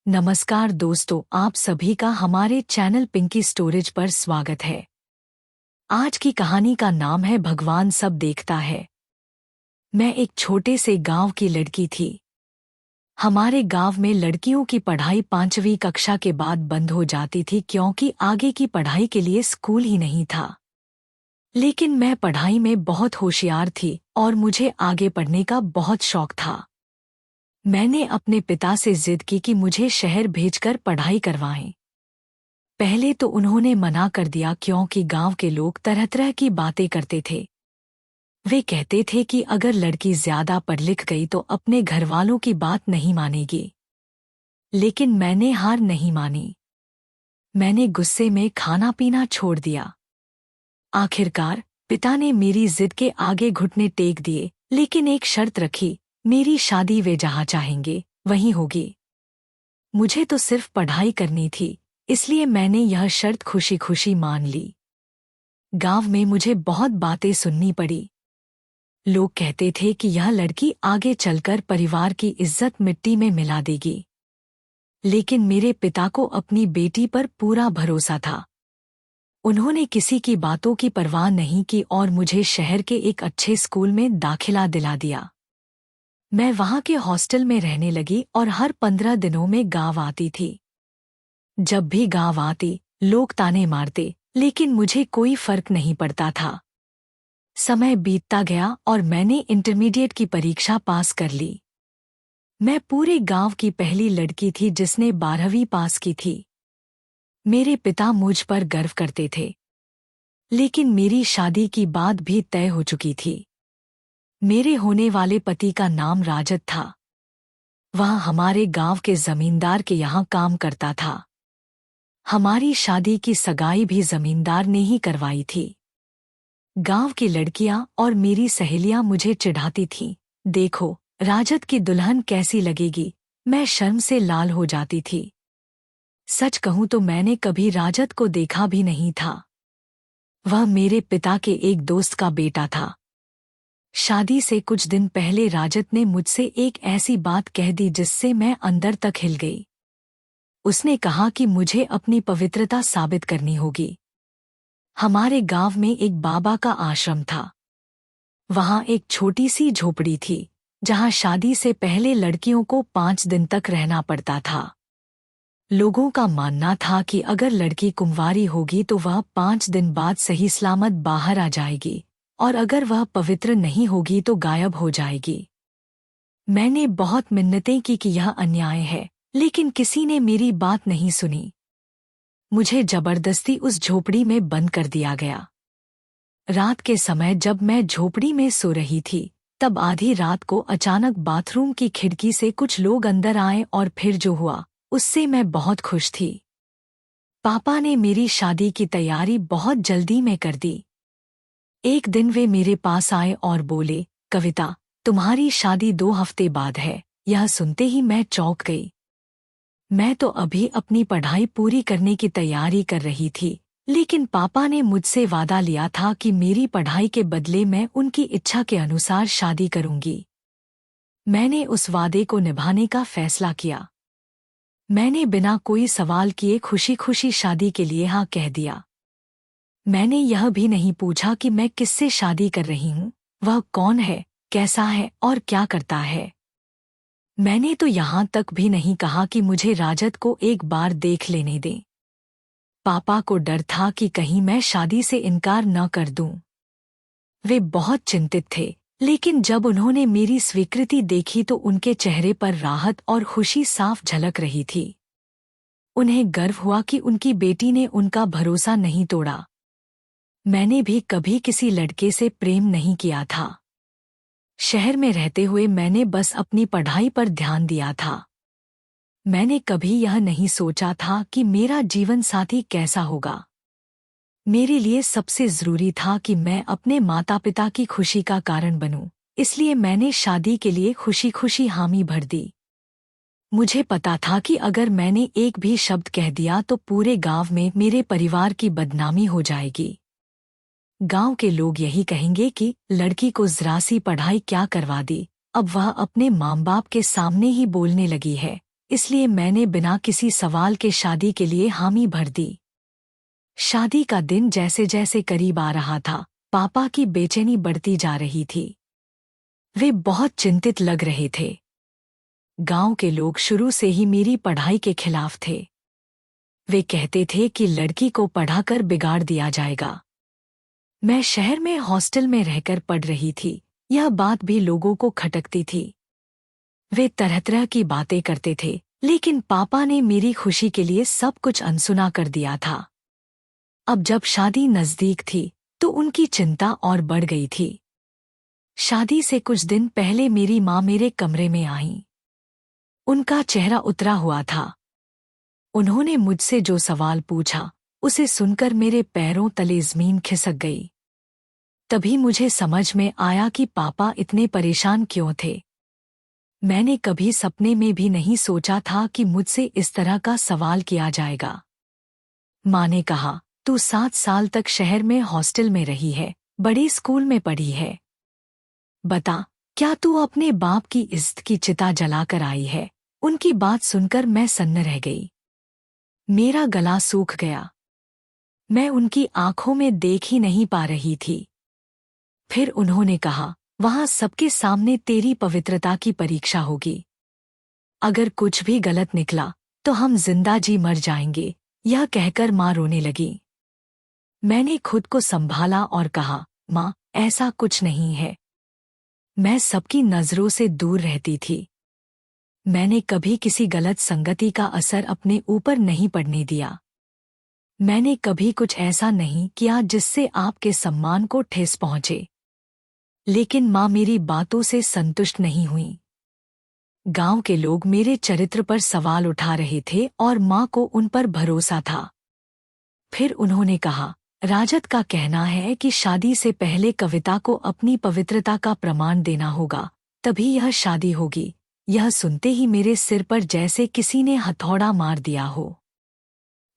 नमस्कार दोस्तों, आप सभी का हमारे चैनल पिंकी स्टोरेज पर स्वागत है। आज की कहानी का नाम है भगवान सब देखता है। मैं एक छोटे से गांव की लड़की थी। हमारे गांव में लड़कियों की पढ़ाई 5वीं कक्षा के बाद बंद हो जाती थी क्योंकि आगे की पढ़ाई के लिए स्कूल ही नहीं था। लेकिन मैं पढ़ाई में बहुत होशियार थी और मुझे आगे पढ़ने का बहुत शौक था। मैंने अपने पिता से जिद की कि मुझे शहर भेजकर पढ़ाई करवाएं। पहले तो उन्होंने मना कर दिया क्योंकि गांव के लोग तरह तरह की बातें करते थे। वे कहते थे कि अगर लड़की ज्यादा पढ़ लिख गई तो अपने घरवालों की बात नहीं मानेगी। लेकिन मैंने हार नहीं मानी। मैंने गुस्से में खाना पीना छोड़ दिया। आखिरकार पिता ने मेरी जिद के आगे घुटने टेक दिए, लेकिन एक शर्त रखी, मेरी शादी वे जहाँ चाहेंगे वहीं होगी। मुझे तो सिर्फ पढ़ाई करनी थी, इसलिए मैंने यह शर्त खुशी खुशी मान ली। गांव में मुझे बहुत बातें सुननी पड़ी। लोग कहते थे कि यह लड़की आगे चलकर परिवार की इज्जत मिट्टी में मिला देगी। लेकिन मेरे पिता को अपनी बेटी पर पूरा भरोसा था। उन्होंने किसी की बातों की परवाह नहीं की और मुझे शहर के एक अच्छे स्कूल में दाखिला दिला दिया। मैं वहां के हॉस्टल में रहने लगी और हर 15 दिनों में गांव आती थी। जब भी गांव आती, लोग ताने मारते, लेकिन मुझे कोई फर्क नहीं पड़ता था। समय बीतता गया और मैंने इंटरमीडिएट की परीक्षा पास कर ली। मैं पूरे गांव की पहली लड़की थी जिसने 12वीं पास की थी। मेरे पिता मुझ पर गर्व करते थे। लेकिन मेरी शादी की बात भी तय हो चुकी थी। मेरे होने वाले पति का नाम राजत था। वह हमारे गांव के जमींदार के यहाँ काम करता था। हमारी शादी की सगाई भी जमींदार ने ही करवाई थी। गांव की लड़कियां और मेरी सहेलियां मुझे चिढ़ाती थीं। देखो, राजत की दुल्हन कैसी लगेगी। मैं शर्म से लाल हो जाती थी। सच कहूं तो मैंने कभी राजत को देखा भी नहीं था। वह मेरे पिता के एक दोस्त का बेटा था। शादी से कुछ दिन पहले राजत ने मुझसे एक ऐसी बात कह दी जिससे मैं अंदर तक हिल गई। उसने कहा कि मुझे अपनी पवित्रता साबित करनी होगी। हमारे गांव में एक बाबा का आश्रम था। वहां एक छोटी सी झोपड़ी थी, जहां शादी से पहले लड़कियों को 5 दिन तक रहना पड़ता था। लोगों का मानना था कि अगर लड़की कुंवारी होगी तो वह 5 दिन बाद सही सलामत बाहर आ जाएगी, और अगर वह पवित्र नहीं होगी तो गायब हो जाएगी। मैंने बहुत मिन्नतें की कि यह अन्याय है, लेकिन किसी ने मेरी बात नहीं सुनी। मुझे जबरदस्ती उस झोपड़ी में बंद कर दिया गया। रात के समय जब मैं झोपड़ी में सो रही थी, तब आधी रात को अचानक बाथरूम की खिड़की से कुछ लोग अंदर आए और फिर जो हुआ, उससे मैं बहुत खुश थी। पापा ने मेरी शादी की तैयारी बहुत जल्दी में कर दी। एक दिन वे मेरे पास आए और बोले, कविता, तुम्हारी शादी 2 हफ्ते बाद है। यह सुनते ही मैं चौंक गई। मैं तो अभी अपनी पढ़ाई पूरी करने की तैयारी कर रही थी, लेकिन पापा ने मुझसे वादा लिया था कि मेरी पढ़ाई के बदले मैं उनकी इच्छा के अनुसार शादी करूंगी। मैंने उस वादे को निभाने का फैसला किया। मैंने बिना कोई सवाल किए खुशी खुशी शादी के लिए हाँ कह दिया। मैंने यह भी नहीं पूछा कि मैं किससे शादी कर रही हूँ, वह कौन है, कैसा है और क्या करता है। मैंने तो यहाँ तक भी नहीं कहा कि मुझे राजत को एक बार देख लेने दें। पापा को डर था कि कहीं मैं शादी से इनकार न कर दूं। वे बहुत चिंतित थे, लेकिन जब उन्होंने मेरी स्वीकृति देखी तो उनके चेहरे पर राहत और खुशी साफ झलक रही थी। उन्हें गर्व हुआ कि उनकी बेटी ने उनका भरोसा नहीं तोड़ा। मैंने भी कभी किसी लड़के से प्रेम नहीं किया था। शहर में रहते हुए मैंने बस अपनी पढ़ाई पर ध्यान दिया था। मैंने कभी यह नहीं सोचा था कि मेरा जीवन साथी कैसा होगा। मेरे लिए सबसे जरूरी था कि मैं अपने माता पिता की खुशी का कारण बनूं, इसलिए मैंने शादी के लिए खुशी खुशी हामी भर दी। मुझे पता था कि अगर मैंने एक भी शब्द कह दिया तो पूरे गांव में मेरे परिवार की बदनामी हो जाएगी। गांव के लोग यही कहेंगे कि लड़की को जरा सी पढ़ाई क्या करवा दी, अब वह अपने माँ बाप के सामने ही बोलने लगी है। इसलिए मैंने बिना किसी सवाल के शादी के लिए हामी भर दी। शादी का दिन जैसे जैसे करीब आ रहा था, पापा की बेचैनी बढ़ती जा रही थी। वे बहुत चिंतित लग रहे थे। गांव के लोग शुरू से ही मेरी पढ़ाई के खिलाफ थे। वे कहते थे कि लड़की को पढ़ाकर बिगाड़ दिया जाएगा। मैं शहर में हॉस्टल में रहकर पढ़ रही थी, यह बात भी लोगों को खटकती थी। वे तरह तरह की बातें करते थे, लेकिन पापा ने मेरी खुशी के लिए सब कुछ अनसुना कर दिया था। अब जब शादी नजदीक थी तो उनकी चिंता और बढ़ गई थी। शादी से कुछ दिन पहले मेरी माँ मेरे कमरे में आईं। उनका चेहरा उतरा हुआ था। उन्होंने मुझसे जो सवाल पूछा, उसे सुनकर मेरे पैरों तले ज़मीन खिसक गई। तभी मुझे समझ में आया कि पापा इतने परेशान क्यों थे। मैंने कभी सपने में भी नहीं सोचा था कि मुझसे इस तरह का सवाल किया जाएगा। माँ ने कहा, तू 7 साल तक शहर में हॉस्टल में रही है, बड़े स्कूल में पढ़ी है। बता, क्या तू अपने बाप की इज्जत की चिता जलाकर आई है? उनकी बात सुनकर मैं सन्न रह गई। मेरा गला सूख गया। मैं उनकी आंखों में देख ही नहीं पा रही थी। फिर उन्होंने कहा, वहां सबके सामने तेरी पवित्रता की परीक्षा होगी। अगर कुछ भी गलत निकला तो हम जिंदा जी मर जाएंगे। यह कहकर माँ रोने लगी। मैंने खुद को संभाला और कहा, माँ, ऐसा कुछ नहीं है। मैं सबकी नजरों से दूर रहती थी। मैंने कभी किसी गलत संगति का असर अपने ऊपर नहीं पड़ने दिया। मैंने कभी कुछ ऐसा नहीं किया जिससे आपके सम्मान को ठेस पहुंचे। लेकिन माँ मेरी बातों से संतुष्ट नहीं हुई। गांव के लोग मेरे चरित्र पर सवाल उठा रहे थे और माँ को उन पर भरोसा था। फिर उन्होंने कहा, राजद का कहना है कि शादी से पहले कविता को अपनी पवित्रता का प्रमाण देना होगा, तभी यह शादी होगी। यह सुनते ही मेरे सिर पर जैसे किसी ने हथौड़ा मार दिया हो।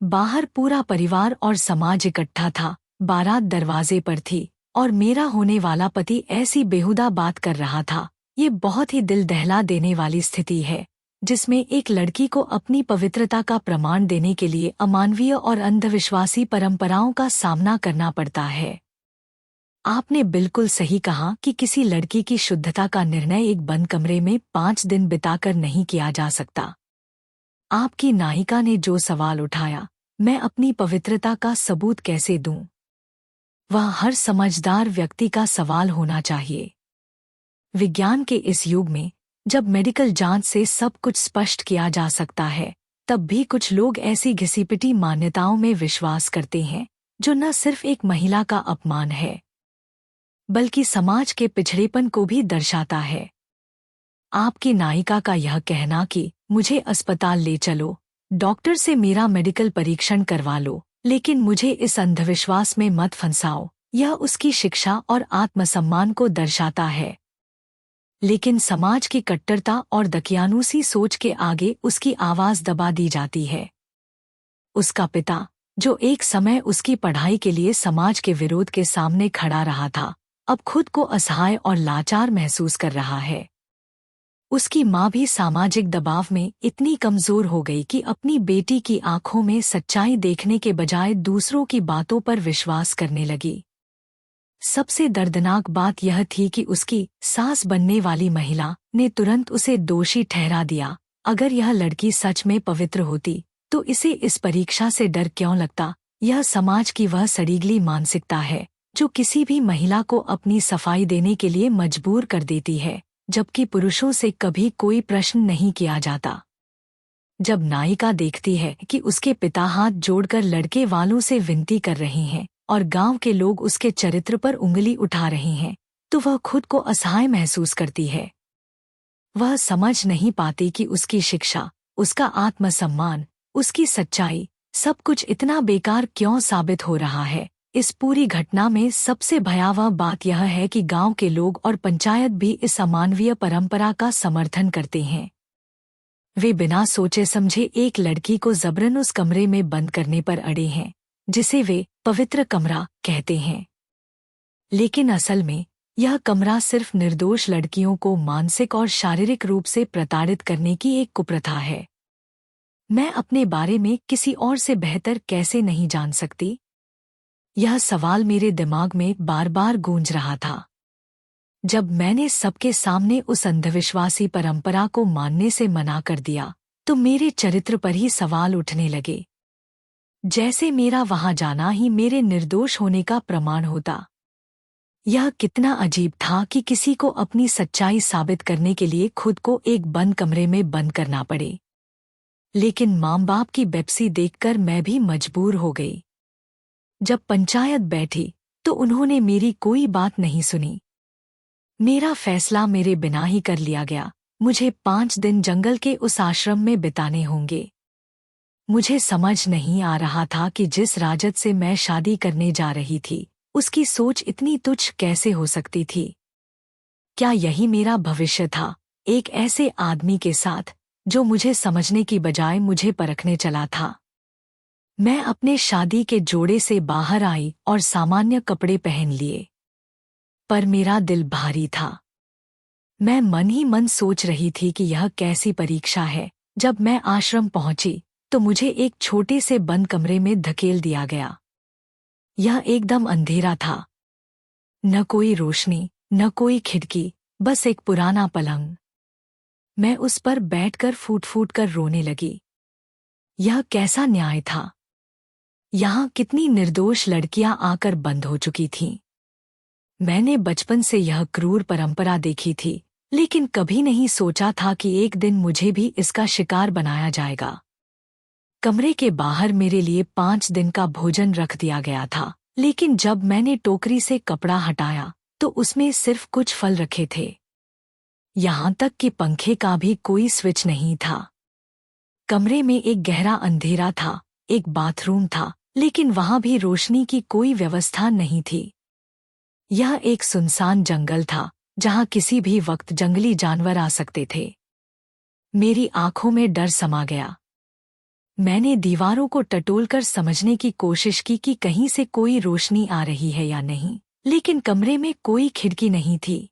बाहर पूरा परिवार और समाज इकट्ठा था। बारात दरवाजे पर थी और मेरा होने वाला पति ऐसी बेहुदा बात कर रहा था। ये बहुत ही दिल दहला देने वाली स्थिति है, जिसमें एक लड़की को अपनी पवित्रता का प्रमाण देने के लिए अमानवीय और अंधविश्वासी परंपराओं का सामना करना पड़ता है। आपने बिल्कुल सही कहा कि किसी लड़की की शुद्धता का निर्णय एक बंद कमरे में 5 दिन बिताकर नहीं किया जा सकता। आपकी नायिका ने जो सवाल उठाया, मैं अपनी पवित्रता का सबूत कैसे दूं? वह हर समझदार व्यक्ति का सवाल होना चाहिए। विज्ञान के इस युग में, जब मेडिकल जांच से सब कुछ स्पष्ट किया जा सकता है, तब भी कुछ लोग ऐसी घिसी-पिटी मान्यताओं में विश्वास करते हैं, जो न सिर्फ एक महिला का अपमान है, बल्कि समाज के पिछड़ेपन को भी दर्शाता है। आपकी नायिका का यह कहना कि मुझे अस्पताल ले चलो, डॉक्टर से मेरा मेडिकल परीक्षण करवा लो, लेकिन मुझे इस अंधविश्वास में मत फंसाओ, यह उसकी शिक्षा और आत्मसम्मान को दर्शाता है। लेकिन समाज की कट्टरता और दकियानूसी सोच के आगे उसकी आवाज दबा दी जाती है। उसका पिता, जो एक समय उसकी पढ़ाई के लिए समाज के विरोध के सामने खड़ा रहा था, अब खुद को असहाय और लाचार महसूस कर रहा है। उसकी माँ भी सामाजिक दबाव में इतनी कमजोर हो गई कि अपनी बेटी की आंखों में सच्चाई देखने के बजाय दूसरों की बातों पर विश्वास करने लगी। सबसे दर्दनाक बात यह थी कि उसकी सास बनने वाली महिला ने तुरंत उसे दोषी ठहरा दिया। अगर यह लड़की सच में पवित्र होती, तो इसे इस परीक्षा से डर क्यों लगता? यह समाज की वह सड़ीगली मानसिकता है, जो किसी भी महिला को अपनी सफाई देने के लिए मजबूर कर देती है, जबकि पुरुषों से कभी कोई प्रश्न नहीं किया जाता। जब नायिका देखती है कि उसके पिता हाथ जोड़कर लड़के वालों से विनती कर रहे हैं और गांव के लोग उसके चरित्र पर उंगली उठा रहे हैं, तो वह खुद को असहाय महसूस करती है। वह समझ नहीं पाती कि उसकी शिक्षा, उसका आत्मसम्मान, उसकी सच्चाई, सब कुछ इतना बेकार क्यों साबित हो रहा है। इस पूरी घटना में सबसे भयावह बात यह है कि गांव के लोग और पंचायत भी इस अमानवीय परंपरा का समर्थन करते हैं। वे बिना सोचे समझे एक लड़की को जबरन उस कमरे में बंद करने पर अड़े हैं, जिसे वे पवित्र कमरा कहते हैं। लेकिन असल में यह कमरा सिर्फ निर्दोष लड़कियों को मानसिक और शारीरिक रूप से प्रताड़ित करने की एक कुप्रथा है। मैं अपने बारे में किसी और से बेहतर कैसे नहीं जान सकती? यह सवाल मेरे दिमाग में बार बार गूंज रहा था। जब मैंने सबके सामने उस अंधविश्वासी परंपरा को मानने से मना कर दिया, तो मेरे चरित्र पर ही सवाल उठने लगे। जैसे मेरा वहां जाना ही मेरे निर्दोष होने का प्रमाण होता। यह कितना अजीब था कि किसी को अपनी सच्चाई साबित करने के लिए खुद को एक बंद कमरे में बंद करना पड़े। लेकिन माँ बाप की बेपसी देखकर मैं भी मजबूर हो गई। जब पंचायत बैठी तो उन्होंने मेरी कोई बात नहीं सुनी। मेरा फैसला मेरे बिना ही कर लिया गया। मुझे 5 दिन जंगल के उस आश्रम में बिताने होंगे। मुझे समझ नहीं आ रहा था कि जिस राजद से मैं शादी करने जा रही थी, उसकी सोच इतनी तुच्छ कैसे हो सकती थी। क्या यही मेरा भविष्य था, एक ऐसे आदमी के साथ जो मुझे समझने की बजाय मुझे परखने चला था। मैं अपने शादी के जोड़े से बाहर आई और सामान्य कपड़े पहन लिए, पर मेरा दिल भारी था। मैं मन ही मन सोच रही थी कि यह कैसी परीक्षा है। जब मैं आश्रम पहुंची तो मुझे एक छोटे से बंद कमरे में धकेल दिया गया। यह एकदम अंधेरा था, न कोई रोशनी, न कोई खिड़की, बस एक पुराना पलंग। मैं उस पर बैठकर फूट फूट कर रोने लगी। यह कैसा न्याय था? यहाँ कितनी निर्दोष लड़कियां आकर बंद हो चुकी थीं। मैंने बचपन से यह क्रूर परंपरा देखी थी, लेकिन कभी नहीं सोचा था कि एक दिन मुझे भी इसका शिकार बनाया जाएगा। कमरे के बाहर मेरे लिए 5 दिन का भोजन रख दिया गया था, लेकिन जब मैंने टोकरी से कपड़ा हटाया तो उसमें सिर्फ कुछ फल रखे थे। यहाँ तक कि पंखे का भी कोई स्विच नहीं था। कमरे में एक गहरा अंधेरा था, एक बाथरूम था, लेकिन वहां भी रोशनी की कोई व्यवस्था नहीं थी। यह एक सुनसान जंगल था, जहां किसी भी वक्त जंगली जानवर आ सकते थे। मेरी आंखों में डर समा गया। मैंने दीवारों को टटोलकर समझने की कोशिश की कि कहीं से कोई रोशनी आ रही है या नहीं, लेकिन कमरे में कोई खिड़की नहीं थी।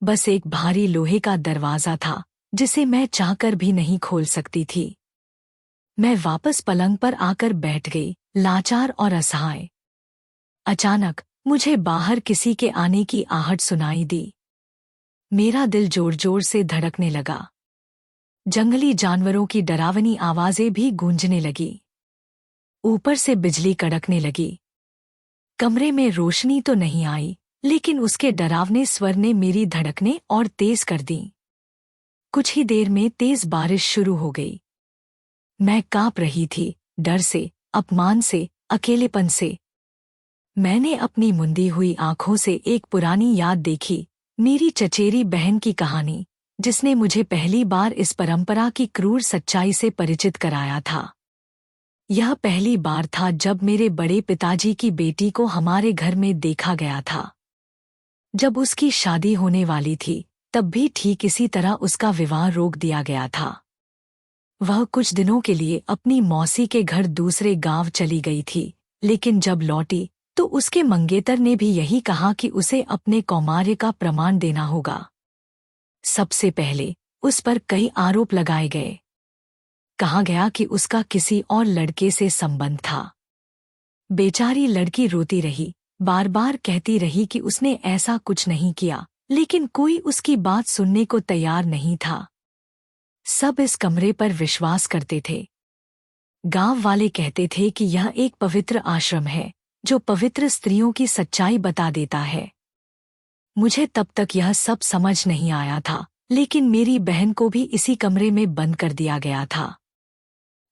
बस एक भारी लोहे का दरवाजा था, जिसे मैं चाहकर भी नहीं खोल सकती थी। मैं वापस पलंग पर आकर बैठ गई, लाचार और असहाय। अचानक मुझे बाहर किसी के आने की आहट सुनाई दी। मेरा दिल जोर जोर से धड़कने लगा। जंगली जानवरों की डरावनी आवाजें भी गूंजने लगी। ऊपर से बिजली कड़कने लगी। कमरे में रोशनी तो नहीं आई, लेकिन उसके डरावने स्वर ने मेरी धड़कनें और तेज कर दी। कुछ ही देर में तेज बारिश शुरू हो गई। मैं कांप रही थी, डर से, अपमान से, अकेलेपन से। मैंने अपनी मुंदी हुई आंखों से एक पुरानी याद देखी, मेरी चचेरी बहन की कहानी, जिसने मुझे पहली बार इस परंपरा की क्रूर सच्चाई से परिचित कराया था। यह पहली बार था जब मेरे बड़े पिताजी की बेटी को हमारे घर में देखा गया था। जब उसकी शादी होने वाली थी, तब भी ठीक इसी तरह उसका विवाह रोक दिया गया था। वह कुछ दिनों के लिए अपनी मौसी के घर दूसरे गांव चली गई थी, लेकिन जब लौटी तो उसके मंगेतर ने भी यही कहा कि उसे अपने कौमार्य का प्रमाण देना होगा। सबसे पहले उस पर कई आरोप लगाए गए। कहा गया कि उसका किसी और लड़के से संबंध था। बेचारी लड़की रोती रही, बार बार कहती रही कि उसने ऐसा कुछ नहीं किया, लेकिन कोई उसकी बात सुनने को तैयार नहीं था। सब इस कमरे पर विश्वास करते थे। गांव वाले कहते थे कि यह एक पवित्र आश्रम है, जो पवित्र स्त्रियों की सच्चाई बता देता है। मुझे तब तक यह सब समझ नहीं आया था, लेकिन मेरी बहन को भी इसी कमरे में बंद कर दिया गया था।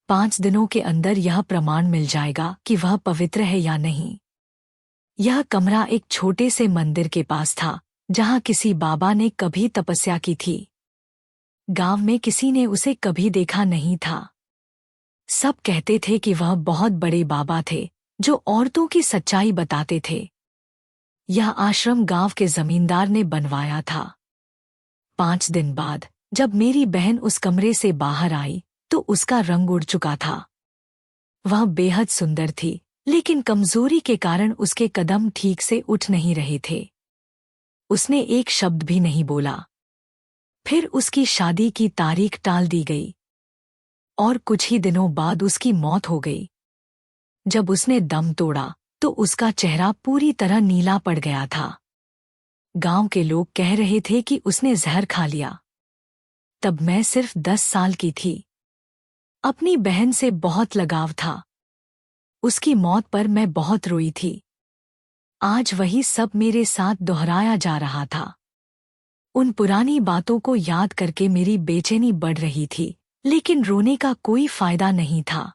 5 दिनों के अंदर यह प्रमाण मिल जाएगा कि वह पवित्र है या नहीं। यह कमरा एक छोटे से मंदिर के पास था, जहां किसी बाबा ने कभी तपस्या की थी। गांव में किसी ने उसे कभी देखा नहीं था। सब कहते थे कि वह बहुत बड़े बाबा थे, जो औरतों की सच्चाई बताते थे। यह आश्रम गांव के जमींदार ने बनवाया था। 5 दिन बाद जब मेरी बहन उस कमरे से बाहर आई, तो उसका रंग उड़ चुका था। वह बेहद सुंदर थी, लेकिन कमजोरी के कारण उसके कदम ठीक से उठ नहीं रहे थे। उसने एक शब्द भी नहीं बोला। फिर उसकी शादी की तारीख टाल दी गई। और कुछ ही दिनों बाद उसकी मौत हो गई। जब उसने दम तोड़ा तो उसका चेहरा पूरी तरह नीला पड़ गया था। गांव के लोग कह रहे थे कि उसने जहर खा लिया। तब मैं सिर्फ 10 साल की थी। अपनी बहन से बहुत लगाव था। उसकी मौत पर मैं बहुत रोई थी। आज वही सब मेरे साथ दोहराया जा रहा था। उन पुरानी बातों को याद करके मेरी बेचैनी बढ़ रही थी, लेकिन रोने का कोई फायदा नहीं था।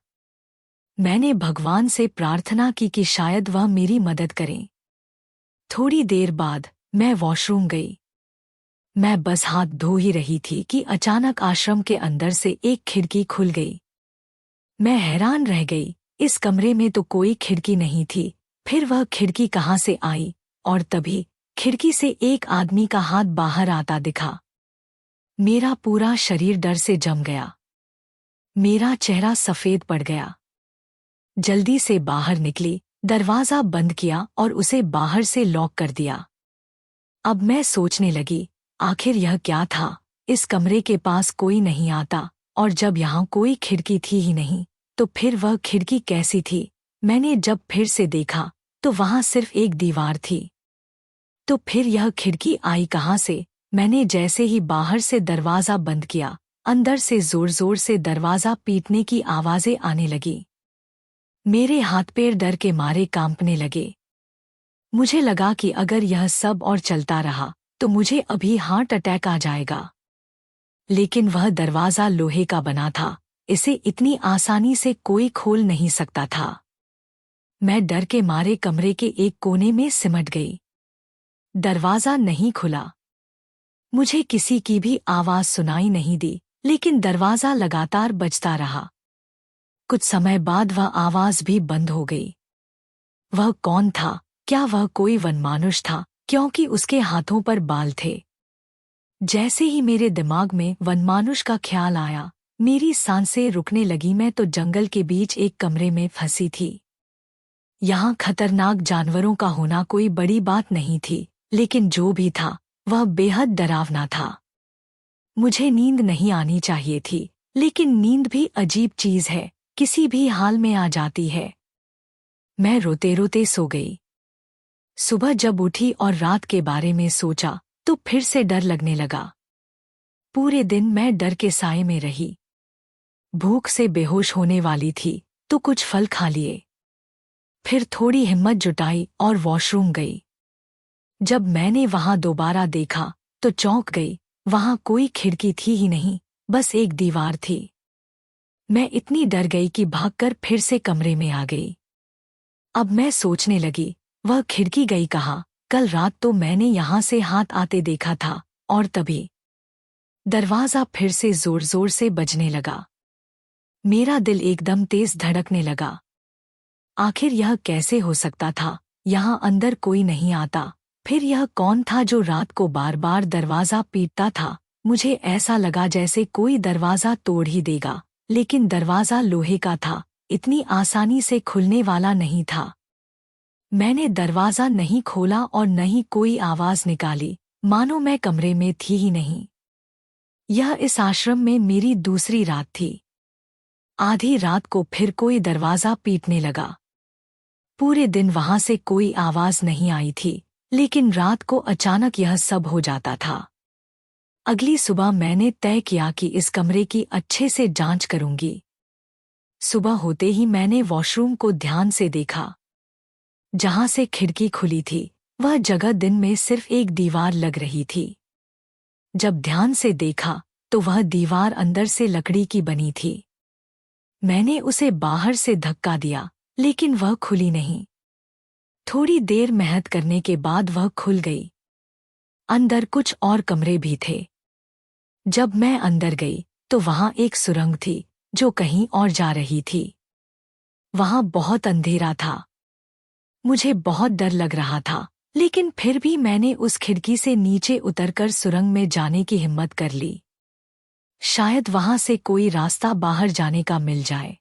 मैंने भगवान से प्रार्थना की कि शायद वह मेरी मदद करें। थोड़ी देर बाद मैं वॉशरूम गई। मैं बस हाथ धो ही रही थी कि अचानक आश्रम के अंदर से एक खिड़की खुल गई। मैं हैरान रह गई। इस कमरे में तो कोई खिड़की नहीं थी, फिर वह खिड़की कहाँ से आई? और तभी खिड़की से एक आदमी का हाथ बाहर आता दिखा। मेरा पूरा शरीर डर से जम गया। मेरा चेहरा सफेद पड़ गया। जल्दी से बाहर निकली, दरवाजा बंद किया और उसे बाहर से लॉक कर दिया। अब मैं सोचने लगी, आखिर यह क्या था? इस कमरे के पास कोई नहीं आता, और जब यहाँ कोई खिड़की थी ही नहीं, तो फिर वह खिड़की कैसी थी? मैंने जब फिर से देखा तो वहाँ सिर्फ एक दीवार थी। तो फिर यह खिड़की आई कहाँ से? मैंने जैसे ही बाहर से दरवाजा बंद किया, अंदर से जोर जोर से दरवाजा पीटने की आवाजें आने लगी। मेरे हाथ पैर डर के मारे कांपने लगे। मुझे लगा कि अगर यह सब और चलता रहा तो मुझे अभी हार्ट अटैक आ जाएगा। लेकिन वह दरवाजा लोहे का बना था, इसे इतनी आसानी से कोई खोल नहीं सकता था। मैं डर के मारे कमरे के एक कोने में सिमट गई। दरवाजा नहीं खुला। मुझे किसी की भी आवाज सुनाई नहीं दी, लेकिन दरवाजा लगातार बजता रहा। कुछ समय बाद वह आवाज भी बंद हो गई। वह कौन था? क्या वह कोई वनमानुष था? क्योंकि उसके हाथों पर बाल थे। जैसे ही मेरे दिमाग में वनमानुष का ख्याल आया, मेरी सांसें रुकने लगी। मैं तो जंगल के बीच एक कमरे में फंसी थी। यहाँ खतरनाक जानवरों का होना कोई बड़ी बात नहीं थी, लेकिन जो भी था वह बेहद डरावना था। मुझे नींद नहीं आनी चाहिए थी, लेकिन नींद भी अजीब चीज है, किसी भी हाल में आ जाती है। मैं रोते रोते सो गई। सुबह जब उठी और रात के बारे में सोचा तो फिर से डर लगने लगा। पूरे दिन मैं डर के साए में रही। भूख से बेहोश होने वाली थी तो कुछ फल खा लिए। फिर थोड़ी हिम्मत जुटाई और वॉशरूम गई। जब मैंने वहां दोबारा देखा तो चौंक गई। वहां कोई खिड़की थी ही नहीं, बस एक दीवार थी। मैं इतनी डर गई कि भागकर फिर से कमरे में आ गई। अब मैं सोचने लगी, वह खिड़की गई कहाँ? कल रात तो मैंने यहाँ से हाथ आते देखा था। और तभी दरवाजा फिर से जोर जोर से बजने लगा। मेरा दिल एकदम तेज धड़कने लगा। आखिर यह कैसे हो सकता था? यहाँ अंदर कोई नहीं आता। फिर यह कौन था जो रात को बार बार दरवाजा पीटता था? मुझे ऐसा लगा जैसे कोई दरवाजा तोड़ ही देगा, लेकिन दरवाजा लोहे का था, इतनी आसानी से खुलने वाला नहीं था। मैंने दरवाजा नहीं खोला और न ही कोई आवाज निकाली, मानो मैं कमरे में थी ही नहीं। यह इस आश्रम में मेरी दूसरी रात थी। आधी रात को फिर कोई दरवाजा पीटने लगा। पूरे दिन वहां से कोई आवाज नहीं आई थी, लेकिन रात को अचानक यह सब हो जाता था। अगली सुबह मैंने तय किया कि इस कमरे की अच्छे से जांच करूंगी। सुबह होते ही मैंने वॉशरूम को ध्यान से देखा। जहां से खिड़की खुली थी, वह जगह दिन में सिर्फ एक दीवार लग रही थी। जब ध्यान से देखा तो वह दीवार अंदर से लकड़ी की बनी थी। मैंने उसे बाहर से धक्का दिया, लेकिन वह खुली नहीं। थोड़ी देर मेहनत करने के बाद वह खुल गई। अंदर कुछ और कमरे भी थे। जब मैं अंदर गई तो वहां एक सुरंग थी जो कहीं और जा रही थी। वहां बहुत अंधेरा था। मुझे बहुत डर लग रहा था, लेकिन फिर भी मैंने उस खिड़की से नीचे उतरकर सुरंग में जाने की हिम्मत कर ली। शायद वहां से कोई रास्ता बाहर जाने का मिल जाए।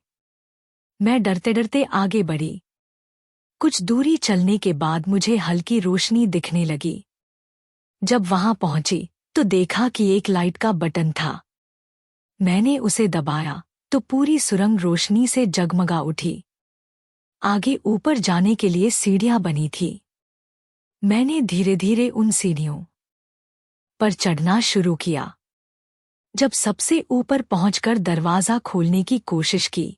मैं डरते डरते आगे बढ़ी। कुछ दूरी चलने के बाद मुझे हल्की रोशनी दिखने लगी। जब वहां पहुंची तो देखा कि एक लाइट का बटन था। मैंने उसे दबाया तो पूरी सुरंग रोशनी से जगमगा उठी। आगे ऊपर जाने के लिए सीढ़ियां बनी थी। मैंने धीरे धीरे उन सीढ़ियों पर चढ़ना शुरू किया। जब सबसे ऊपर पहुंचकर दरवाजा खोलने की कोशिश की,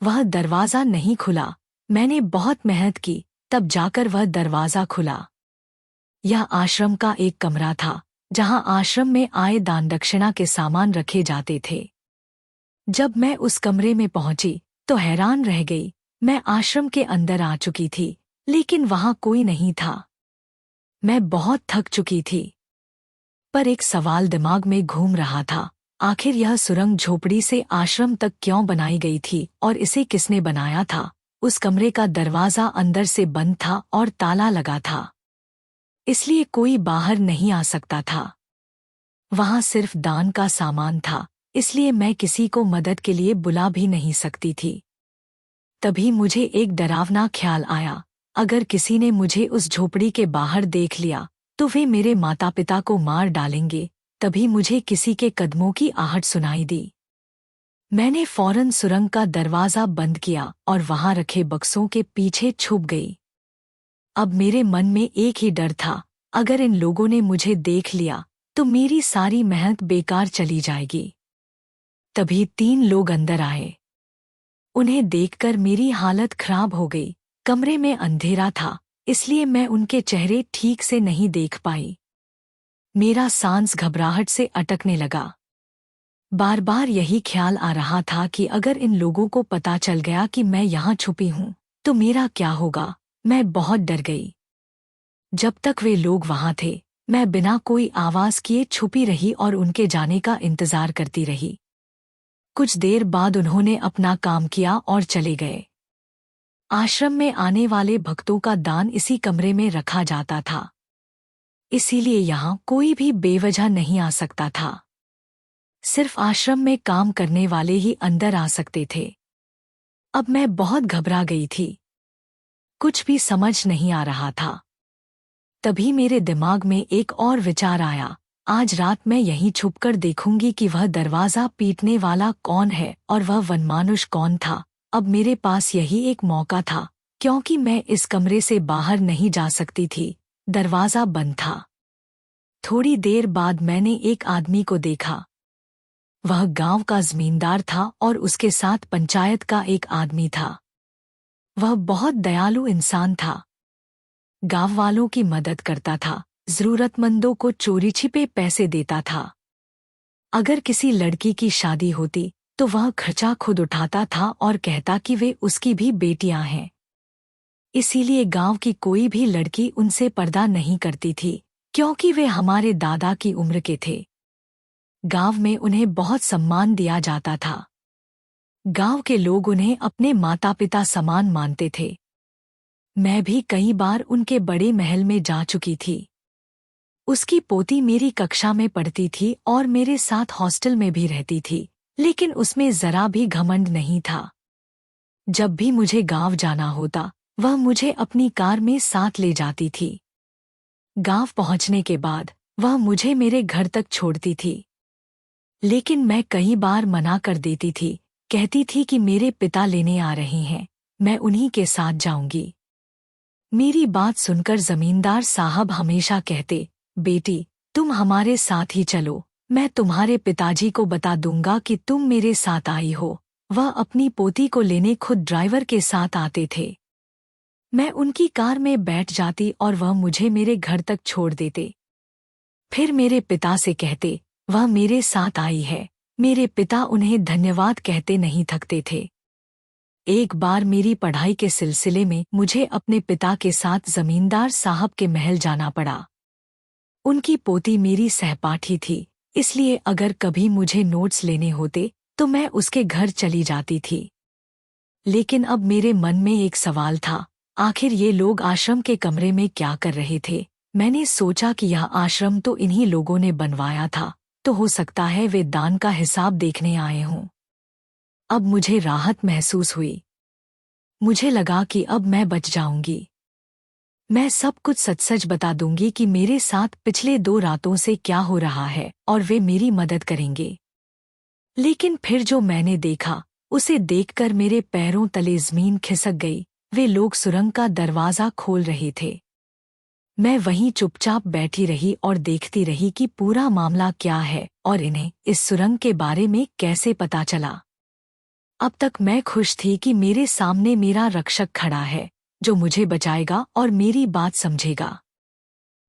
वह दरवाजा नहीं खुला। मैंने बहुत मेहनत की, तब जाकर वह दरवाजा खुला। यह आश्रम का एक कमरा था, जहां आश्रम में आए दान दक्षिणा के सामान रखे जाते थे। जब मैं उस कमरे में पहुंची तो हैरान रह गई। मैं आश्रम के अंदर आ चुकी थी, लेकिन वहां कोई नहीं था। मैं बहुत थक चुकी थी, पर एक सवाल दिमाग में घूम रहा था। आखिर यह सुरंग झोपड़ी से आश्रम तक क्यों बनाई गई थी और इसे किसने बनाया था? उस कमरे का दरवाजा अंदर से बंद था और ताला लगा था, इसलिए कोई बाहर नहीं आ सकता था। वहां सिर्फ दान का सामान था, इसलिए मैं किसी को मदद के लिए बुला भी नहीं सकती थी। तभी मुझे एक डरावना ख्याल आया। अगर किसी ने मुझे उस झोपड़ी के बाहर देख लिया तो वे मेरे माता पिता को मार डालेंगे। तभी मुझे किसी के कदमों की आहट सुनाई दी। मैंने फौरन सुरंग का दरवाजा बंद किया और वहां रखे बक्सों के पीछे छुप गई। अब मेरे मन में एक ही डर था, अगर इन लोगों ने मुझे देख लिया तो मेरी सारी मेहनत बेकार चली जाएगी। तभी 3 लोग अंदर आए। उन्हें देखकर मेरी हालत खराब हो गई। कमरे में अंधेरा था, इसलिए मैं उनके चेहरे ठीक से नहीं देख पाई। मेरा सांस घबराहट से अटकने लगा। बार बार यही ख्याल आ रहा था कि अगर इन लोगों को पता चल गया कि मैं यहाँ छुपी हूँ तो मेरा क्या होगा। मैं बहुत डर गई। जब तक वे लोग वहां थे, मैं बिना कोई आवाज किए छुपी रही और उनके जाने का इंतजार करती रही। कुछ देर बाद उन्होंने अपना काम किया और चले गए। आश्रम में आने वाले भक्तों का दान इसी कमरे में रखा जाता था, इसीलिए यहाँ कोई भी बेवजह नहीं आ सकता था। सिर्फ आश्रम में काम करने वाले ही अंदर आ सकते थे। अब मैं बहुत घबरा गई थी, कुछ भी समझ नहीं आ रहा था। तभी मेरे दिमाग में एक और विचार आया। आज रात मैं यहीं छुपकर देखूंगी कि वह दरवाजा पीटने वाला कौन है और वह वनमानुष कौन था। अब मेरे पास यही एक मौका था, क्योंकि मैं इस कमरे से बाहर नहीं जा सकती थी। दरवाजा बंद था। थोड़ी देर बाद मैंने एक आदमी को देखा। वह गांव का जमींदार था और उसके साथ पंचायत का एक आदमी था। वह बहुत दयालु इंसान था। गांव वालों की मदद करता था, जरूरतमंदों को चोरी छिपे पैसे देता था। अगर किसी लड़की की शादी होती तो वह खर्चा खुद उठाता था और कहता कि वे उसकी भी बेटियां हैं। इसीलिए गांव की कोई भी लड़की उनसे पर्दा नहीं करती थी, क्योंकि वे हमारे दादा की उम्र के थे। गांव में उन्हें बहुत सम्मान दिया जाता था। गांव के लोग उन्हें अपने माता पिता समान मानते थे। मैं भी कई बार उनके बड़े महल में जा चुकी थी। उसकी पोती मेरी कक्षा में पढ़ती थी और मेरे साथ हॉस्टल में भी रहती थी, लेकिन उसमें जरा भी घमंड नहीं था। जब भी मुझे गांव जाना होता, वह मुझे अपनी कार में साथ ले जाती थी। गांव पहुंचने के बाद वह मुझे मेरे घर तक छोड़ती थी, लेकिन मैं कई बार मना कर देती थी। कहती थी कि मेरे पिता लेने आ रहे हैं, मैं उन्हीं के साथ जाऊंगी। मेरी बात सुनकर जमींदार साहब हमेशा कहते, बेटी तुम हमारे साथ ही चलो, मैं तुम्हारे पिताजी को बता दूंगा कि तुम मेरे साथ आई हो। वह अपनी पोती को लेने खुद ड्राइवर के साथ आते थे। मैं उनकी कार में बैठ जाती और वह मुझे मेरे घर तक छोड़ देते। फिर मेरे पिता से कहते, वह मेरे साथ आई है। मेरे पिता उन्हें धन्यवाद कहते नहीं थकते थे। एक बार मेरी पढ़ाई के सिलसिले में मुझे अपने पिता के साथ जमींदार साहब के महल जाना पड़ा। उनकी पोती मेरी सहपाठी थी, इसलिए अगर कभी मुझे नोट्स लेने होते तो मैं उसके घर चली जाती थी। लेकिन अब मेरे मन में एक सवाल था, आखिर ये लोग आश्रम के कमरे में क्या कर रहे थे? मैंने सोचा कि यह आश्रम तो इन्हीं लोगों ने बनवाया था, तो हो सकता है वे दान का हिसाब देखने आए हों। अब मुझे राहत महसूस हुई। मुझे लगा कि अब मैं बच जाऊंगी। मैं सब कुछ सच सच बता दूंगी कि मेरे साथ पिछले 2 रातों से क्या हो रहा है और वे मेरी मदद करेंगे। लेकिन फिर जो मैंने देखा उसे देखकर मेरे पैरों तले जमीन खिसक गई। वे लोग सुरंग का दरवाज़ा खोल रहे थे। मैं वहीं चुपचाप बैठी रही और देखती रही कि पूरा मामला क्या है और इन्हें इस सुरंग के बारे में कैसे पता चला। अब तक मैं खुश थी कि मेरे सामने मेरा रक्षक खड़ा है जो मुझे बचाएगा और मेरी बात समझेगा।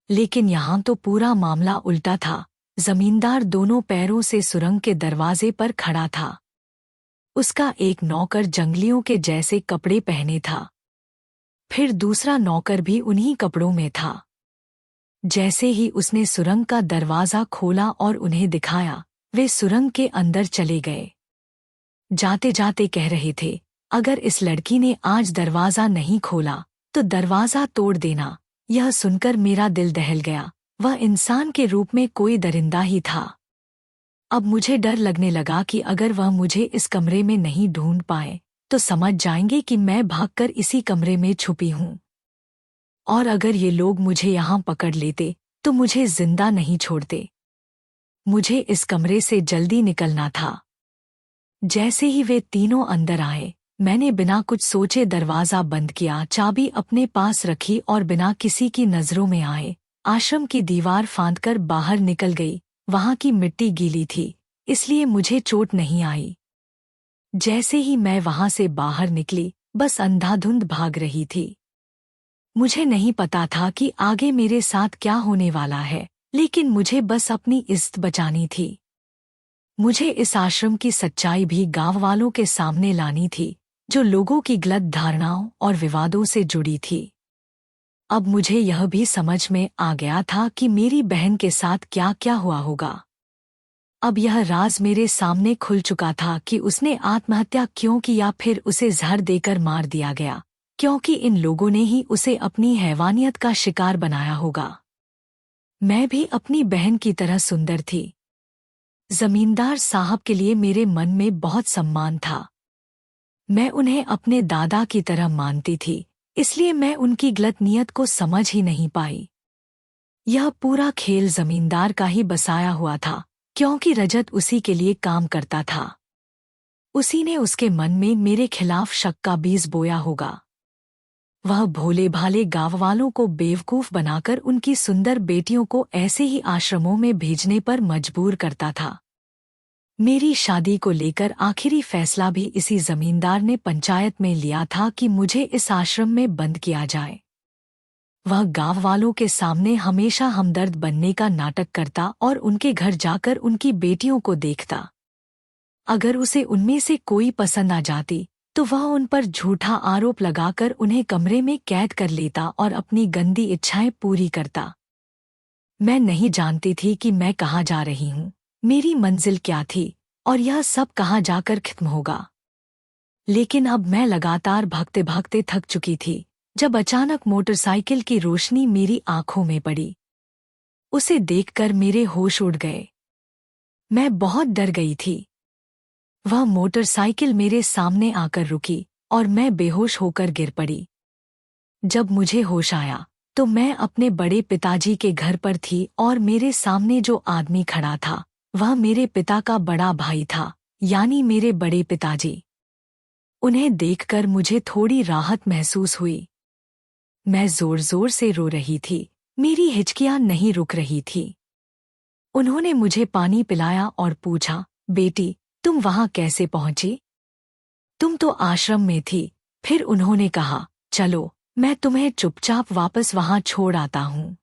लेकिन यहाँ तो पूरा मामला उल्टा था। जमींदार दोनों पैरों से सुरंग के दरवाजे पर खड़ा था। उसका एक नौकर जंगलियों के जैसे कपड़े पहने था। फिर दूसरा नौकर भी उन्हीं कपड़ों में था। जैसे ही उसने सुरंग का दरवाज़ा खोला और उन्हें दिखाया, वे सुरंग के अंदर चले गए। जाते जाते कह रहे थे, अगर इस लड़की ने आज दरवाज़ा नहीं खोला तो दरवाज़ा तोड़ देना। यह सुनकर मेरा दिल दहल गया। वह इंसान के रूप में कोई दरिंदा ही था। अब मुझे डर लगने लगा कि अगर वह मुझे इस कमरे में नहीं ढूंढ पाए तो समझ जाएंगे कि मैं भागकर इसी कमरे में छुपी हूँ। और अगर ये लोग मुझे यहाँ पकड़ लेते तो मुझे जिंदा नहीं छोड़ते। मुझे इस कमरे से जल्दी निकलना था। जैसे ही वे तीनों अंदर आए, मैंने बिना कुछ सोचे दरवाज़ा बंद किया, चाबी अपने पास रखी और बिना किसी की नज़रों में आए आश्रम की दीवार फांदकर बाहर निकल गई। वहाँ की मिट्टी गीली थी, इसलिए मुझे चोट नहीं आई। जैसे ही मैं वहाँ से बाहर निकली, बस अंधाधुंध भाग रही थी। मुझे नहीं पता था कि आगे मेरे साथ क्या होने वाला है, लेकिन मुझे बस अपनी इज्जत बचानी थी। मुझे इस आश्रम की सच्चाई भी गांव वालों के सामने लानी थी, जो लोगों की गलत धारणाओं और विवादों से जुड़ी थी। अब मुझे यह भी समझ में आ गया था कि मेरी बहन के साथ क्या क्या हुआ होगा। अब यह राज मेरे सामने खुल चुका था कि उसने आत्महत्या क्यों की या फिर उसे जहर देकर मार दिया गया, क्योंकि इन लोगों ने ही उसे अपनी हैवानियत का शिकार बनाया होगा। मैं भी अपनी बहन की तरह सुंदर थी। जमींदार साहब के लिए मेरे मन में बहुत सम्मान था। मैं उन्हें अपने दादा की तरह मानती थी, इसलिए मैं उनकी गलत नीयत को समझ ही नहीं पाई। यह पूरा खेल जमींदार का ही बसाया हुआ था, क्योंकि रजत उसी के लिए काम करता था। उसी ने उसके मन में मेरे खिलाफ शक का बीज बोया होगा। वह भोले भाले गांव वालों को बेवकूफ बनाकर उनकी सुंदर बेटियों को ऐसे ही आश्रमों में भेजने पर मजबूर करता था। मेरी शादी को लेकर आखिरी फैसला भी इसी जमींदार ने पंचायत में लिया था कि मुझे इस आश्रम में बंद किया जाए। वह गांव वालों के सामने हमेशा हमदर्द बनने का नाटक करता और उनके घर जाकर उनकी बेटियों को देखता। अगर उसे उनमें से कोई पसंद आ जाती तो वह उन पर झूठा आरोप लगाकर उन्हें कमरे में कैद कर लेता और अपनी गंदी इच्छाएं पूरी करता। मैं नहीं जानती थी कि मैं कहाँ जा रही हूँ, मेरी मंजिल क्या थी और यह सब कहाँ जाकर खत्म होगा। लेकिन अब मैं लगातार भागते भागते थक चुकी थी, जब अचानक मोटरसाइकिल की रोशनी मेरी आंखों में पड़ी। उसे देखकर मेरे होश उड़ गए। मैं बहुत डर गई थी। वह मोटरसाइकिल मेरे सामने आकर रुकी और मैं बेहोश होकर गिर पड़ी। जब मुझे होश आया तो मैं अपने बड़े पिताजी के घर पर थी और मेरे सामने जो आदमी खड़ा था वह मेरे पिता का बड़ा भाई था, यानी मेरे बड़े पिताजी। उन्हें देखकर मुझे थोड़ी राहत महसूस हुई। मैं जोर जोर से रो रही थी, मेरी हिचकियां नहीं रुक रही थी। उन्होंने मुझे पानी पिलाया और पूछा, बेटी तुम वहां कैसे पहुंची? तुम तो आश्रम में थी। फिर उन्होंने कहा, चलो मैं तुम्हें चुपचाप वापस वहां छोड़ आता हूँ।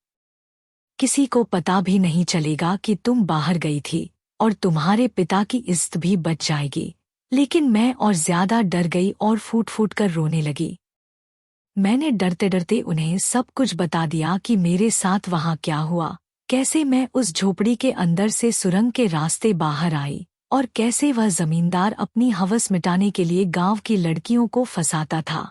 किसी को पता भी नहीं चलेगा कि तुम बाहर गई थी और तुम्हारे पिता की इज्जत भी बच जाएगी। लेकिन मैं और ज्यादा डर गई और फूट फूट कर रोने लगी। मैंने डरते डरते उन्हें सब कुछ बता दिया कि मेरे साथ वहां क्या हुआ, कैसे मैं उस झोपड़ी के अंदर से सुरंग के रास्ते बाहर आई और कैसे वह जमींदार अपनी हवस मिटाने के लिए गांव की लड़कियों को फंसाता था।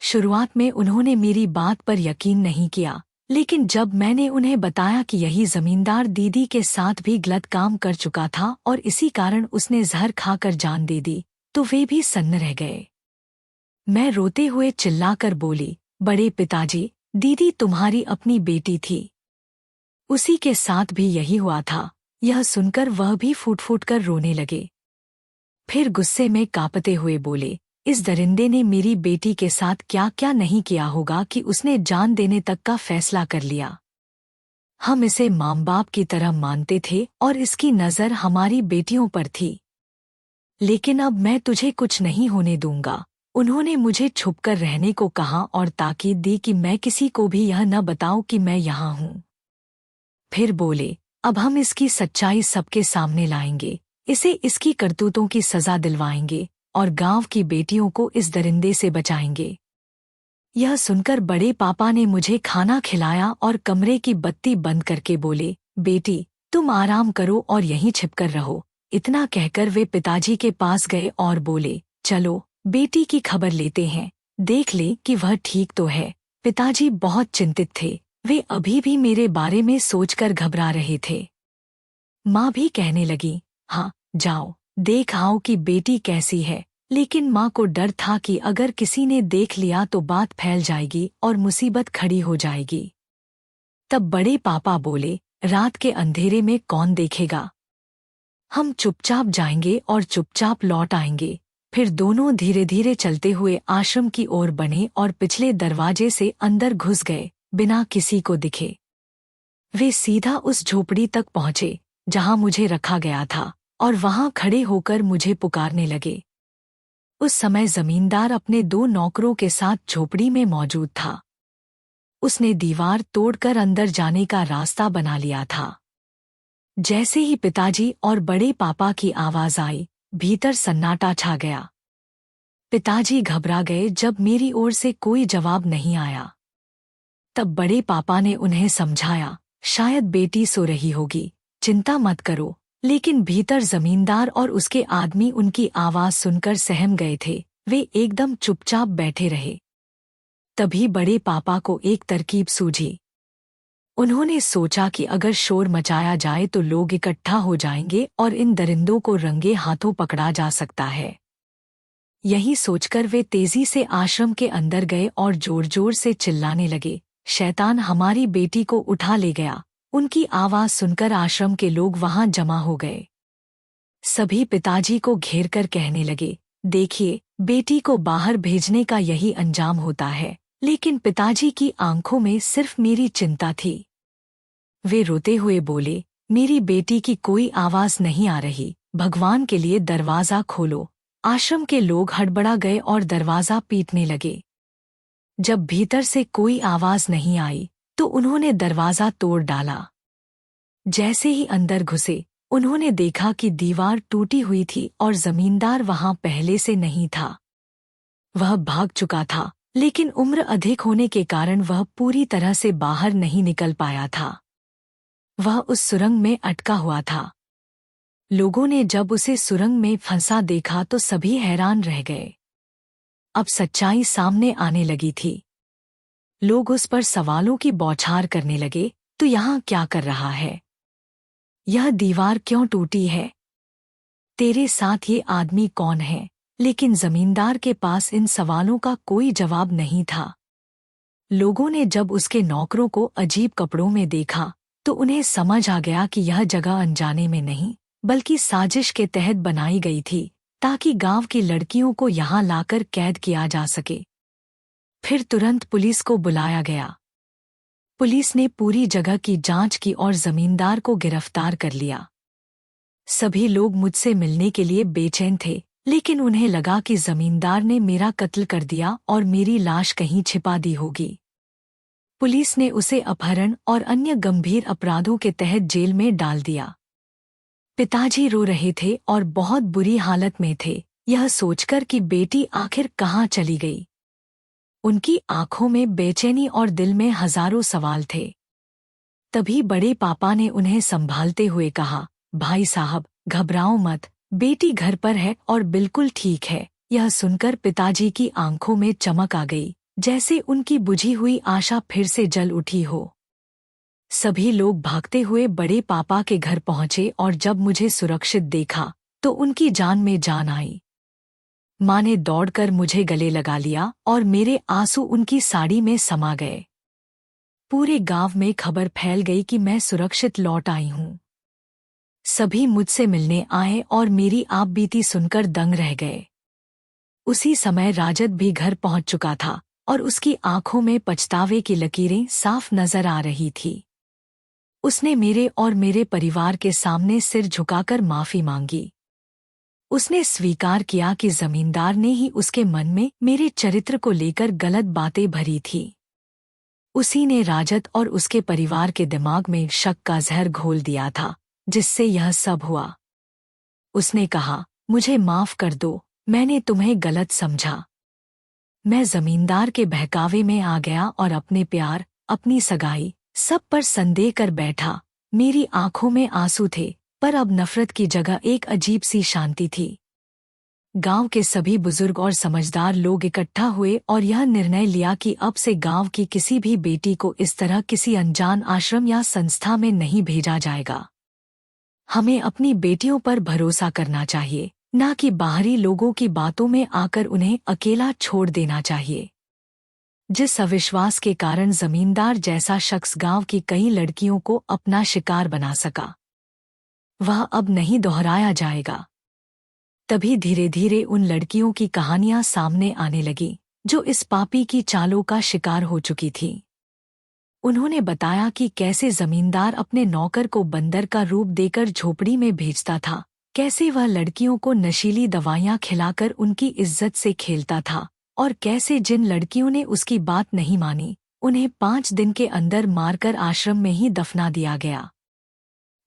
शुरुआत में उन्होंने मेरी बात पर यकीन नहीं किया, लेकिन जब मैंने उन्हें बताया कि यही जमींदार दीदी के साथ भी गलत काम कर चुका था और इसी कारण उसने जहर खाकर जान दे दी, तो वे भी सन्न रह गए। मैं रोते हुए चिल्लाकर बोली, बड़े पिताजी, दीदी तुम्हारी अपनी बेटी थी। उसी के साथ भी यही हुआ था। यह सुनकर वह भी फूट फूट कर रोने लगे। फिर गुस्से में कांपते हुए बोले, इस दरिंदे ने मेरी बेटी के साथ क्या क्या नहीं किया होगा कि उसने जान देने तक का फैसला कर लिया। हम इसे माँ बाप की तरह मानते थे और इसकी नज़र हमारी बेटियों पर थी। लेकिन अब मैं तुझे कुछ नहीं होने दूंगा। उन्होंने मुझे छुपकर रहने को कहा और ताकीद दी कि मैं किसी को भी यह न बताऊं कि मैं यहाँ हूँ। फिर बोले, अब हम इसकी सच्चाई सबके सामने लाएंगे, इसे इसकी करतूतों की सजा दिलवाएंगे और गांव की बेटियों को इस दरिंदे से बचाएंगे। यह सुनकर बड़े पापा ने मुझे खाना खिलाया और कमरे की बत्ती बंद करके बोले, बेटी तुम आराम करो और यहीं छिपकर रहो। इतना कहकर वे पिताजी के पास गए और बोले, चलो बेटी की खबर लेते हैं, देख ले कि वह ठीक तो है। पिताजी बहुत चिंतित थे, वे अभी भी मेरे बारे में सोचकर घबरा रहे थे। माँ भी कहने लगी, हाँ जाओ देख आओ कि बेटी कैसी है। लेकिन माँ को डर था कि अगर किसी ने देख लिया तो बात फैल जाएगी और मुसीबत खड़ी हो जाएगी। तब बड़े पापा बोले, रात के अंधेरे में कौन देखेगा, हम चुपचाप जाएंगे और चुपचाप लौट आएंगे। फिर दोनों धीरे धीरे चलते हुए आश्रम की ओर बढ़े और पिछले दरवाजे से अंदर घुस गए बिना किसी को दिखे। वे सीधा उस झोपड़ी तक पहुंचे जहां मुझे रखा गया था और वहां खड़े होकर मुझे पुकारने लगे। उस समय जमींदार अपने 2 नौकरों के साथ झोपड़ी में मौजूद था। उसने दीवार तोड़कर अंदर जाने का रास्ता बना लिया था। जैसे ही पिताजी और बड़े पापा की आवाज आई, भीतर सन्नाटा छा गया। पिताजी घबरा गए जब मेरी ओर से कोई जवाब नहीं आया। तब बड़े पापा ने उन्हें समझाया, शायद बेटी सो रही होगी, चिंता मत करो। लेकिन भीतर जमींदार और उसके आदमी उनकी आवाज सुनकर सहम गए थे। वे एकदम चुपचाप बैठे रहे। तभी बड़े पापा को एक तरकीब सूझी। उन्होंने सोचा कि अगर शोर मचाया जाए तो लोग इकट्ठा हो जाएंगे और इन दरिंदों को रंगे हाथों पकड़ा जा सकता है। यही सोचकर वे तेजी से आश्रम के अंदर गए और जोर जोर से चिल्लाने लगे, शैतान हमारी बेटी को उठा ले गया। उनकी आवाज सुनकर आश्रम के लोग वहां जमा हो गए। सभी पिताजी को घेरकर कहने लगे, देखिए बेटी को बाहर भेजने का यही अंजाम होता है। लेकिन पिताजी की आंखों में सिर्फ मेरी चिंता थी। वे रोते हुए बोले, मेरी बेटी की कोई आवाज नहीं आ रही, भगवान के लिए दरवाजा खोलो। आश्रम के लोग हड़बड़ा गए और दरवाजा पीटने लगे। जब भीतर से कोई आवाज नहीं आई तो उन्होंने दरवाजा तोड़ डाला। जैसे ही अंदर घुसे, उन्होंने देखा कि दीवार टूटी हुई थी और जमींदार वहां पहले से नहीं था। वह भाग चुका था, लेकिन उम्र अधिक होने के कारण वह पूरी तरह से बाहर नहीं निकल पाया था। वह उस सुरंग में अटका हुआ था। लोगों ने जब उसे सुरंग में फंसा देखा तो सभी हैरान रह गए। अब सच्चाई सामने आने लगी थी। लोग उस पर सवालों की बौछार करने लगे, तो यहाँ क्या कर रहा है? यह दीवार क्यों टूटी है? तेरे साथ ये आदमी कौन है? लेकिन जमींदार के पास इन सवालों का कोई जवाब नहीं था। लोगों ने जब उसके नौकरों को अजीब कपड़ों में देखा तो उन्हें समझ आ गया कि यह जगह अनजाने में नहीं, बल्कि साजिश के तहत बनाई गई थी ताकि गांव की लड़कियों को यहाँ लाकर कैद किया जा सके। फिर तुरंत पुलिस को बुलाया गया। पुलिस ने पूरी जगह की जांच की और जमींदार को गिरफ्तार कर लिया। सभी लोग मुझसे मिलने के लिए बेचैन थे, लेकिन उन्हें लगा कि जमींदार ने मेरा कत्ल कर दिया और मेरी लाश कहीं छिपा दी होगी। पुलिस ने उसे अपहरण और अन्य गंभीर अपराधों के तहत जेल में डाल दिया। पिताजी रो रहे थे और बहुत बुरी हालत में थे, यह सोचकर कि बेटी आखिर कहाँ चली गई। उनकी आंखों में बेचैनी और दिल में हजारों सवाल थे। तभी बड़े पापा ने उन्हें संभालते हुए कहा, भाई साहब घबराओ मत, बेटी घर पर है और बिल्कुल ठीक है। यह सुनकर पिताजी की आंखों में चमक आ गई, जैसे उनकी बुझी हुई आशा फिर से जल उठी हो। सभी लोग भागते हुए बड़े पापा के घर पहुंचे और जब मुझे सुरक्षित देखा तो उनकी जान में जान आई। माँ ने दौड़कर मुझे गले लगा लिया और मेरे आंसू उनकी साड़ी में समा गए। पूरे गांव में खबर फैल गई कि मैं सुरक्षित लौट आई हूँ। सभी मुझसे मिलने आए और मेरी आपबीती सुनकर दंग रह गए। उसी समय राजद भी घर पहुंच चुका था और उसकी आंखों में पछतावे की लकीरें साफ नजर आ रही थी। उसने मेरे और मेरे परिवार के सामने सिर झुकाकर माफी मांगी। उसने स्वीकार किया कि जमींदार ने ही उसके मन में मेरे चरित्र को लेकर गलत बातें भरी थी। उसी ने राजद और उसके परिवार के दिमाग में शक का जहर घोल दिया था, जिससे यह सब हुआ। उसने कहा, मुझे माफ कर दो, मैंने तुम्हें गलत समझा। मैं जमींदार के बहकावे में आ गया और अपने प्यार, अपनी सगाई, सब पर संदेह कर बैठा। मेरी आंखों में आंसू थे, पर अब नफरत की जगह एक अजीब सी शांति थी। गांव के सभी बुजुर्ग और समझदार लोग इकट्ठा हुए और यह निर्णय लिया कि अब से गांव की किसी भी बेटी को इस तरह किसी अनजान आश्रम या संस्था में नहीं भेजा जाएगा। हमें अपनी बेटियों पर भरोसा करना चाहिए, न कि बाहरी लोगों की बातों में आकर उन्हें अकेला छोड़ देना चाहिए। जिस अविश्वास के कारण जमींदार जैसा शख्स गांव की कई लड़कियों को अपना शिकार बना सका, वह अब नहीं दोहराया जाएगा। तभी धीरे धीरे उन लड़कियों की कहानियां सामने आने लगी, जो इस पापी की चालों का शिकार हो चुकी थीं। उन्होंने बताया कि कैसे जमींदार अपने नौकर को बंदर का रूप देकर झोपड़ी में भेजता था, कैसे वह लड़कियों को नशीली दवाइयां खिलाकर उनकी इज्जत से खेलता था, और कैसे जिन लड़कियों ने उसकी बात नहीं मानी, उन्हें 5 दिन के अंदर मारकर आश्रम में ही दफना दिया गया।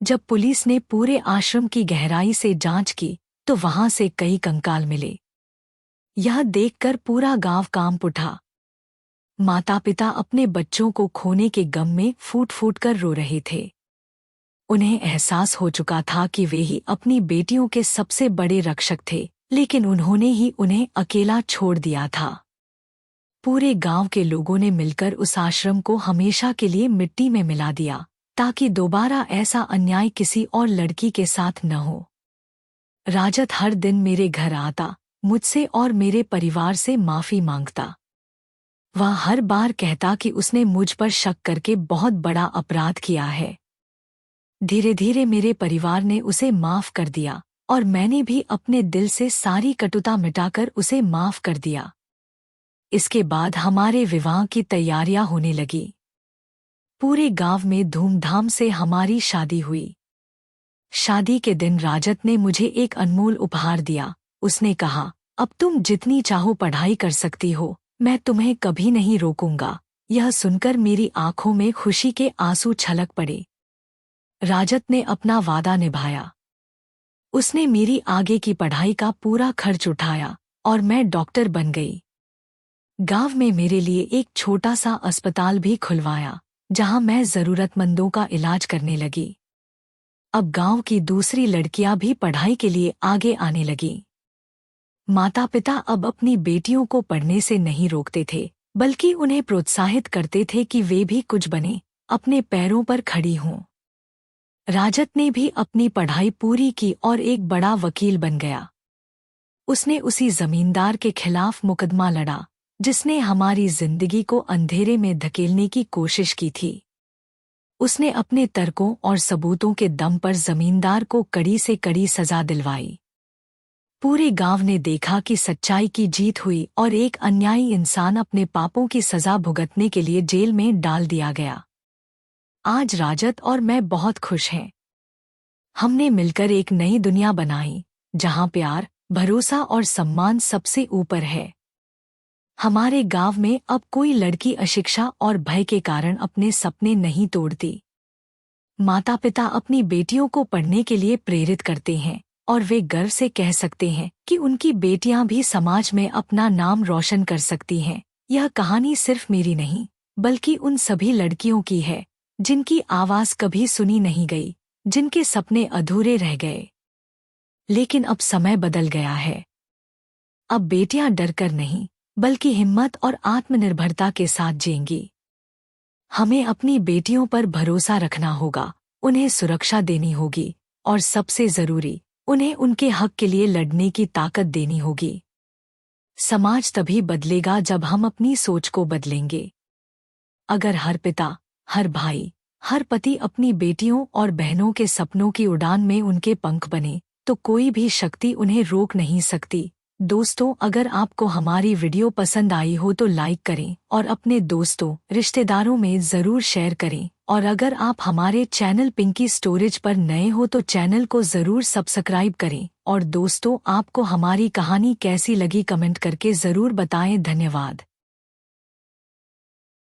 जब पुलिस ने पूरे आश्रम की गहराई से जांच की, तो वहां से कई कंकाल मिले। यह देखकर पूरा गांव कांप उठा। माता पिता अपने बच्चों को खोने के गम में फूट फूट कर रो रहे थे। उन्हें एहसास हो चुका था कि वे ही अपनी बेटियों के सबसे बड़े रक्षक थे, लेकिन उन्होंने ही उन्हें अकेला छोड़ दिया था। पूरे गांव के लोगों ने मिलकर उस आश्रम को हमेशा के लिए मिट्टी में मिला दिया, ताकि दोबारा ऐसा अन्याय किसी और लड़की के साथ न हो। राजद हर दिन मेरे घर आता, मुझसे और मेरे परिवार से माफी मांगता। वह हर बार कहता कि उसने मुझ पर शक करके बहुत बड़ा अपराध किया है। धीरे धीरे मेरे परिवार ने उसे माफ कर दिया और मैंने भी अपने दिल से सारी कटुता मिटाकर उसे माफ कर दिया। इसके बाद हमारे विवाह की तैयारियां होने लगी। पूरे गांव में धूमधाम से हमारी शादी हुई। शादी के दिन राजद ने मुझे एक अनमोल उपहार दिया। उसने कहा, अब तुम जितनी चाहो पढ़ाई कर सकती हो, मैं तुम्हें कभी नहीं रोकूंगा। यह सुनकर मेरी आंखों में खुशी के आंसू छलक पड़े। राजद ने अपना वादा निभाया। उसने मेरी आगे की पढ़ाई का पूरा खर्च उठाया और मैं डॉक्टर बन गई। गांव में मेरे लिए एक छोटा सा अस्पताल भी खुलवाया, जहां मैं जरूरतमंदों का इलाज करने लगी। अब गांव की दूसरी लड़कियां भी पढ़ाई के लिए आगे आने लगीं। माता पिता अब अपनी बेटियों को पढ़ने से नहीं रोकते थे, बल्कि उन्हें प्रोत्साहित करते थे कि वे भी कुछ बने, अपने पैरों पर खड़ी हों। राजद ने भी अपनी पढ़ाई पूरी की और एक बड़ा वकील बन गया। उसने उसी जमींदार के खिलाफ मुकदमा लड़ा, जिसने हमारी जिंदगी को अंधेरे में धकेलने की कोशिश की थी। उसने अपने तर्कों और सबूतों के दम पर जमींदार को कड़ी से कड़ी सजा दिलवाई। पूरे गांव ने देखा कि सच्चाई की जीत हुई और एक अन्यायी इंसान अपने पापों की सजा भुगतने के लिए जेल में डाल दिया गया। आज राजद और मैं बहुत खुश हैं। हमने मिलकर एक नई दुनिया बनाई, जहां प्यार, भरोसा और सम्मान सबसे ऊपर है। हमारे गांव में अब कोई लड़की अशिक्षा और भय के कारण अपने सपने नहीं तोड़ती। माता पिता अपनी बेटियों को पढ़ने के लिए प्रेरित करते हैं और वे गर्व से कह सकते हैं कि उनकी बेटियां भी समाज में अपना नाम रोशन कर सकती हैं। यह कहानी सिर्फ मेरी नहीं, बल्कि उन सभी लड़कियों की है, जिनकी आवाज कभी सुनी नहीं गई, जिनके सपने अधूरे रह गए। लेकिन अब समय बदल गया है। अब बेटियां डरकर नहीं, बल्कि हिम्मत और आत्मनिर्भरता के साथ जिएंगी। हमें अपनी बेटियों पर भरोसा रखना होगा, उन्हें सुरक्षा देनी होगी और सबसे जरूरी, उन्हें उनके हक के लिए लड़ने की ताकत देनी होगी। समाज तभी बदलेगा जब हम अपनी सोच को बदलेंगे। अगर हर पिता, हर भाई, हर पति अपनी बेटियों और बहनों के सपनों की उड़ान में उनके पंख बने, तो कोई भी शक्ति उन्हें रोक नहीं सकती। दोस्तों, अगर आपको हमारी वीडियो पसंद आई हो तो लाइक करें और अपने दोस्तों रिश्तेदारों में ज़रूर शेयर करें। और अगर आप हमारे चैनल पिंकी स्टोरेज पर नए हो तो चैनल को ज़रूर सब्सक्राइब करें। और दोस्तों, आपको हमारी कहानी कैसी लगी कमेंट करके ज़रूर बताएं। धन्यवाद।